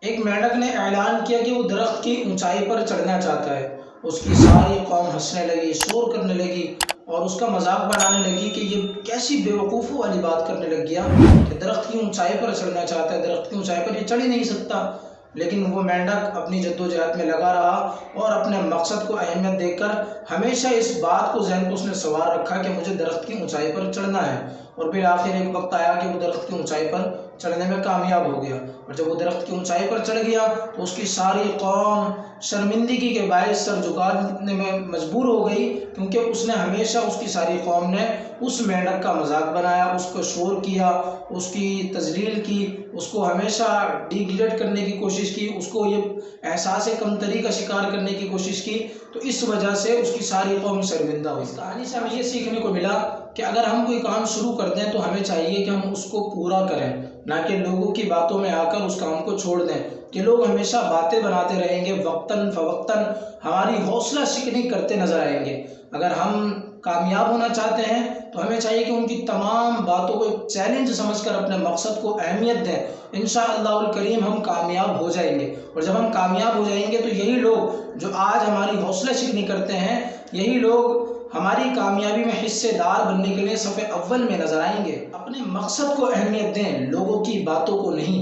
ایک मेंढक ने ऐलान किया कि वो दरख्त की ऊंचाई पर चढ़ना चाहता है। उसकी सारी कौम हंसने लगी, शोर करने लगी और उसका मजाक बनाने लगी कि ये कैसी बेवकूफ़ों वाली बात करने लग गया कि दरख्त की ऊंचाई पर चढ़ना चाहता है, दरख्त की ऊंचाई पर ये चढ़ ही नहीं सकता। लेकिन वो मेंढक अपनी जद्दोजहद में लगा रहा और अपने मकसद को अहमियत देकर हमेशा इस बात को जहन को उसने सवार रखा कि मुझे दरख्त की ऊंचाई पर चढ़ना है। और फिर आखिर एक वक्त आया कि वो दरख्त की ऊंचाई पर चढ़ने में कामयाब हो गया। और जब वो दरख्त की ऊंचाई पर चढ़ गया तो उसकी सारी कौम शर्मिंदगी के बायस सर झुकाने में मजबूर हो गई, क्योंकि उसने हमेशा, उसकी सारी कौम ने उस मेंढक का मजाक बनाया, उसको शोर किया, उसकी तजलील की, उसको हमेशा डिग्रेड करने की कोशिश की, उसको ये एहसास कमतरी का शिकार करने की कोशिश की। तो इस वजह से उसकी सारी कौम शर्मिंदा हुई। इस कहानी से हमें ये सीखने को मिला कि अगर हम कोई काम शुरू कर दें तो हमें चाहिए कि हम उसको पूरा करें, ना कि लोगों की बातों में आकर उस काम को छोड़ दें। कि लोग हमेशा बातें बनाते रहेंगे, वक्तन फवक्तन हमारी हौसला शिकनी करते नजर आएंगे। अगर हम कामयाब होना चाहते हैं तो हमें चाहिए कि उनकी तमाम बातों को एक चैलेंज समझकर अपने मकसद को अहमियत दें। इंशाअल्लाहुल करीम हम कामयाब हो जाएंगे। और जब हम कामयाब हो जाएंगे तो यही लोग जो आज हमारी हौसला शिकनी करते हैं, यही लोग हमारी कामयाबी में हिस्सेदार बनने के लिए सफ़े अव्वल में नजर आएंगे। अपने मकसद को अहमियत दें, लोगों की बातों को नहीं।